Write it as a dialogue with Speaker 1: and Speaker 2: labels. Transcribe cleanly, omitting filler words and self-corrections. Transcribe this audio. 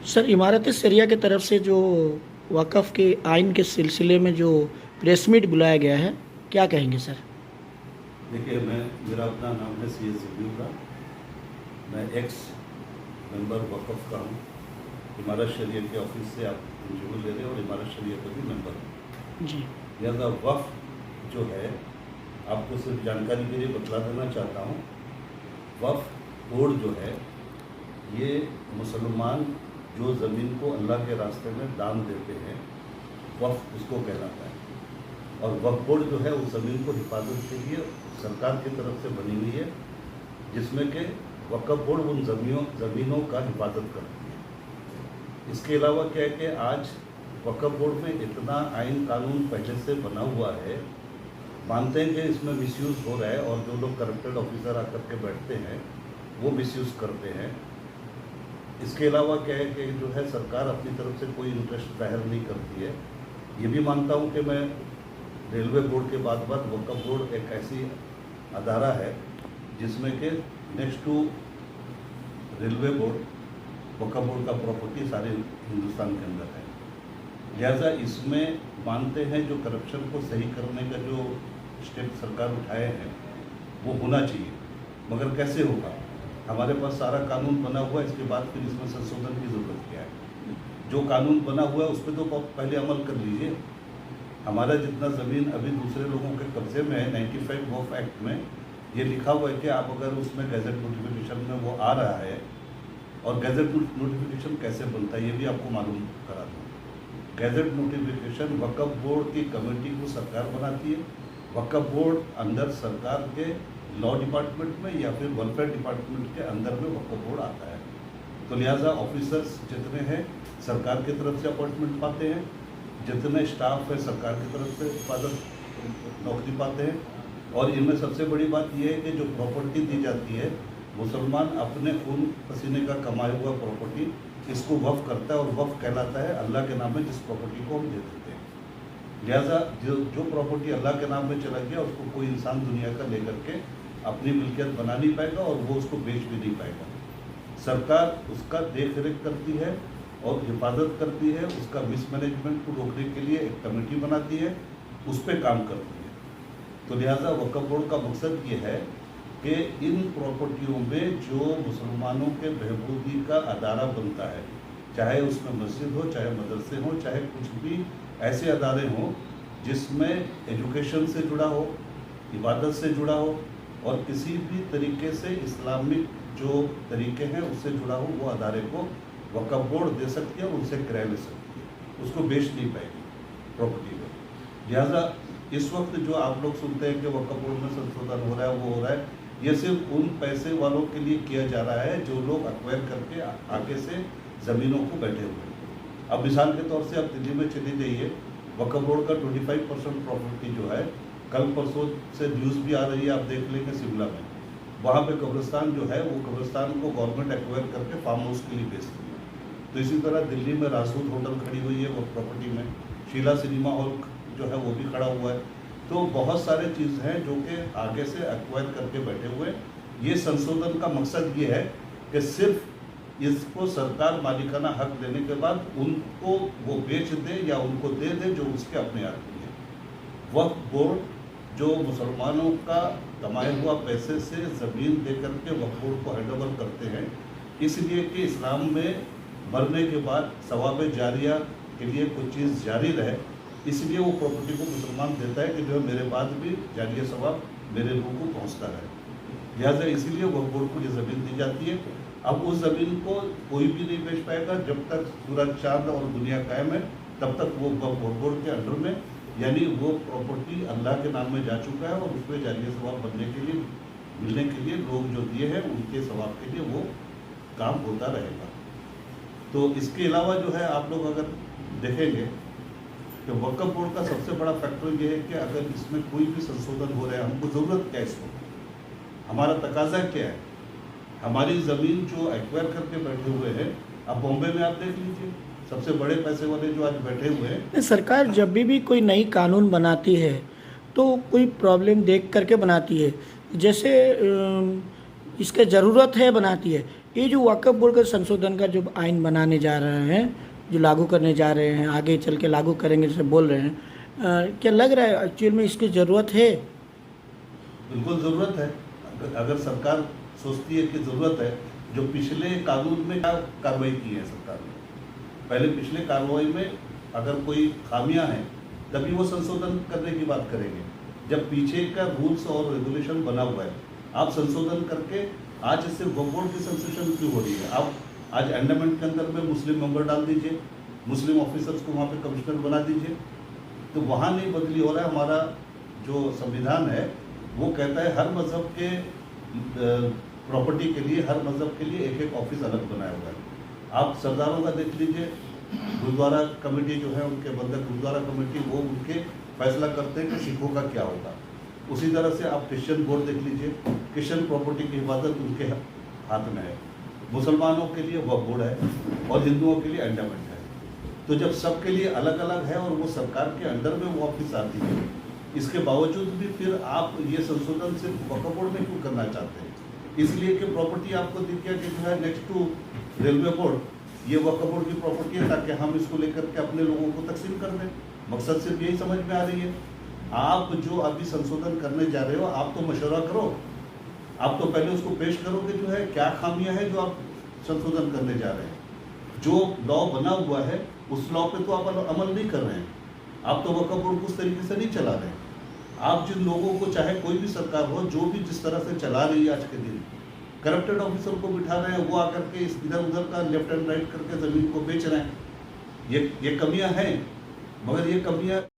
Speaker 1: Sir, इमारत शरिया की तरफ से जो वक़्फ़ के आइन के सिलसिले में जो प्रेस मीट बुलाया गया है, क्या कहेंगे सर?
Speaker 2: देखिए, मेरा अपना नाम है सी एस का। मैं एक्स मेंबर वक़्फ़ का हूँ। इमारत शरिया के ऑफिस से आप इंटरव्यू ले रहे हैं और इमारत शरिया का भी मेंबर हूँ।
Speaker 1: जी।
Speaker 2: लिहाजा वक़्फ़ जो है, आपको सिर्फ जानकारी के लिए बतला देना चाहता हूँ। वक़्फ़ बोर्ड जो है, ये मुसलमान जो ज़मीन को अल्लाह के रास्ते में दान देते हैं, वक़्फ़ उसको कहलाता है। और वक्फ बोर्ड जो है उस ज़मीन को हिफाजत के लिए सरकार की तरफ से बनी हुई है, जिसमें कि वक्फ बोर्ड उन ज़मीनों का हिफाजत करती है। इसके अलावा क्या है कि आज वक्फ बोर्ड में इतना आइन कानून पहले से बना हुआ है, मानते हैं कि इसमें मिसयूज़ हो रहा है और जो लोग करप्टेड ऑफिसर आकर के बैठते हैं वो मिसयूज़ करते हैं। इसके अलावा क्या है कि जो है सरकार अपनी तरफ से कोई इंटरेस्ट जाहिर नहीं करती है। ये भी मानता हूँ कि मैं रेलवे बोर्ड के बाद वक्फ बोर्ड एक ऐसी अदारा है जिसमें कि नेक्स्ट टू रेलवे बोर्ड वक्फ बोर्ड का प्रॉपर्टी सारे हिंदुस्तान के अंदर है। लिहाजा इसमें मानते हैं जो करप्शन को सही करने का जो स्टेप सरकार उठाए हैं वो होना चाहिए, मगर कैसे होगा? हमारे पास सारा कानून बना हुआ है, इसके बाद फिर इसमें संशोधन की ज़रूरत क्या है? जो कानून बना हुआ है उस पर तो पहले अमल कर लीजिए। हमारा जितना ज़मीन अभी दूसरे लोगों के कब्ज़े में है, 95 वक्फ एक्ट में ये लिखा हुआ है कि आप अगर उसमें गैजेट नोटिफिकेशन में वो आ रहा है, और गैजेट नोटिफिकेशन कैसे बनता है ये भी आपको मालूम करा दूँ। गैजेट नोटिफिकेशन वक्फ बोर्ड की कमेटी को सरकार बनाती है। वक्फ बोर्ड अंदर सरकार के लॉ डिपार्टमेंट में या फिर वेलफेयर डिपार्टमेंट के अंदर में वक्फ बोर्ड आता है। तो लिहाजा ऑफिसर्स जितने हैं सरकार की तरफ से अपॉइंटमेंट पाते हैं, जितने स्टाफ है सरकार की तरफ से हिफाजत नौकरी पाते हैं। और इनमें सबसे बड़ी बात यह है कि जो प्रॉपर्टी दी जाती है, मुसलमान अपने खून पसीने का कमाया हुआ प्रॉपर्टी इसको वक्फ करता है और वक्फ कहलाता है अल्लाह के नाम में जिस प्रॉपर्टी को हम दे देते हैं। लिहाजा जो प्रॉपर्टी अल्लाह के नाम में चला गया उसको कोई इंसान दुनिया का लेकर के अपनी मिल्कियत बना नहीं पाएगा और वो उसको बेच भी नहीं पाएगा। सरकार उसका देख रेख करती है और हिफाजत करती है, उसका मिसमैनेजमेंट को रोकने के लिए एक कमेटी बनाती है, उस पर काम करती है। तो लिहाजा वक्फ बोर्ड का मकसद ये है कि इन प्रॉपर्टियों में जो मुसलमानों के बहबूदी का अदारा बनता है, चाहे उसमें मस्जिद हो, चाहे मदरसे हों, चाहे कुछ भी ऐसे अदारे हों जिसमें एजुकेशन से जुड़ा हो, इबादत से जुड़ा हो और किसी भी तरीके से इस्लामिक जो तरीके हैं उससे जुड़ा हो, वो अदारे को वक्फ बोर्ड दे सकती है और उनसे किराया ले सकती है, उसको बेच नहीं पाएगी प्रॉपर्टी को। लिहाजा इस वक्त जो आप लोग सुनते हैं कि वक्फ बोर्ड में संशोधन हो रहा है, वो हो रहा है, ये सिर्फ उन पैसे वालों के लिए किया जा रहा है जो लोग एक्वायर करके आगे से ज़मीनों को बैठे हुए हैं। अब मिसाल के तौर से आप दिल्ली में चली जाइए, वक्फ बोर्ड का 25% प्रॉपर्टी जो है, कल परसों से न्यूज़ भी आ रही है, आप देख लेंगे शिमला में, वहाँ पे कब्रिस्तान जो है वो कब्रिस्तान को गवर्नमेंट एक्वायर करके फार्म हाउस के लिए बेचती है। तो इसी तरह दिल्ली में रासूद होटल खड़ी हुई है वो प्रॉपर्टी में, शीला सिनेमा हॉल जो है वो भी खड़ा हुआ है। तो बहुत सारे चीज़ हैं जो कि आगे से एक्वायर करके बैठे हुए हैं। ये संशोधन का मकसद ये है कि सिर्फ इसको सरकार मालिकाना हक देने के बाद उनको वो बेच दे या उनको दे दे जो उसके अपने आदमी है। वक्फ बोर्ड जो मुसलमानों का कमाया हुआ पैसे से ज़मीन दे करके वक्फ बोर्ड को हैंडओवर करते हैं, इसलिए कि इस्लाम में मरने के बाद सवाब जारिया के लिए कुछ चीज़ जारी रहे, इसलिए वो प्रॉपर्टी को मुसलमान देता है कि जो है मेरे बाद भी जारिया सवाब मेरे रूह को पहुँचता है। लिहाजा इसीलिए वक्फ बोर्ड को ये ज़मीन दी जाती है। अब उस ज़मीन को कोई भी नहीं बेच पाएगा जब तक सूरज चाँद और दुनिया कायम है, तब तक वो वक्फ बोर्ड के अंडर में, यानी वो प्रॉपर्टी अल्लाह के नाम में जा चुका है और उसमें जारिया सवाब बनने के लिए मिलने के लिए लोग जो दिए हैं उनके सवाब के लिए वो काम होता रहेगा। तो इसके अलावा जो है आप लोग अगर देखेंगे कि वक्फ बोर्ड का सबसे बड़ा फैक्टर ये है कि अगर इसमें कोई भी संशोधन हो रहा है, हमको ज़रूरत क्या है इसको, हमारा तकाजा क्या है? हमारी ज़मीन जो एक्वायर करके बैठे हुए हैं, अब बॉम्बे में आप देख लीजिए सबसे बड़े पैसे वाले जो आज बैठे हुए हैं।
Speaker 1: सरकार जब भी कोई नई कानून बनाती है तो कोई प्रॉब्लम देख करके बनाती है, जैसे इसके ज़रूरत है बनाती है, ये जो वक्फ बोर्ड का संशोधन का जो आइन बनाने जा रहे हैं, जो लागू करने जा रहे हैं, आगे चल के लागू करेंगे जैसे बोल रहे हैं, क्या लग रहा है एक्चुअल में इसकी ज़रूरत है?
Speaker 2: बिल्कुल ज़रूरत है। अगर सरकार सोचती है कि ज़रूरत है, जो पिछले कानून में क्या कार्रवाई की है सरकार ने, पहले पिछले कार्रवाई में अगर कोई खामियां हैं तभी वो संशोधन करने की बात करेंगे। जब पीछे का रूल्स और रेगुलेशन बना हुआ है, आप संशोधन करके आज इससे वक्फ बोर्ड की संशोधन क्यों हो रही है? आप आज एंडोमेंट के अंदर में मुस्लिम मेंबर डाल दीजिए, मुस्लिम ऑफिसर्स को वहाँ पे कमिश्नर बना दीजिए, तो वहाँ नहीं बदली हो रहा है। हमारा जो संविधान है वो कहता है हर मज़हब के प्रॉपर्टी के लिए, हर मज़हब के लिए एक एक ऑफिस अलग बनाया हुआ है। आप सरदारों का देख लीजिए, गुरुद्वारा कमेटी जो है, उनके बंधक गुरुद्वारा कमेटी, वो उनके फैसला करते हैं कि सिखों का क्या होगा। उसी तरह से आप क्रिश्चियन बोर्ड देख लीजिए, क्रिश्चियन प्रॉपर्टी की हिफाजत उनके हाथ में है। मुसलमानों के लिए वक्फ बोर्ड है और हिंदुओं के लिए एंडोमेंट है। तो जब सबके लिए अलग अलग है और वो सरकार के अंडर में वो ऑफिस आती है, इसके बावजूद भी फिर आप ये संशोधन सिर्फ वक्फ बोर्ड में क्यों करना चाहते हैं? इसलिए कि प्रॉपर्टी आपको दिख गया कि जो है नेक्स्ट टू रेलवे बोर्ड, ये वक्फ बोर्ड की प्रॉपर्टी है, ताकि हम इसको लेकर के अपने लोगों को तकसीम कर दें। मकसद सिर्फ यही समझ में आ रही है। आप जो अभी संशोधन करने जा रहे हो, आप तो मशवरा करो, आप तो पहले उसको पेश करो कि जो है क्या खामियां हैं जो आप संशोधन करने जा रहे हैं। जो लॉ बना हुआ है उस लॉ पे तो आप अमल नहीं कर रहे हैं। आप तो वक्फ बोर्ड को उस तरीके से नहीं चला रहे हैं। आप जिन लोगों को, चाहे कोई भी सरकार हो, जो भी जिस तरह से चला रही है आज के दिन, करप्टेड ऑफिसर को बिठा रहे हैं, वो आकर के इधर उधर का लेफ्ट एंड राइट करके ज़मीन को बेच रहे हैं। ये कमियां हैं, मगर ये कमियां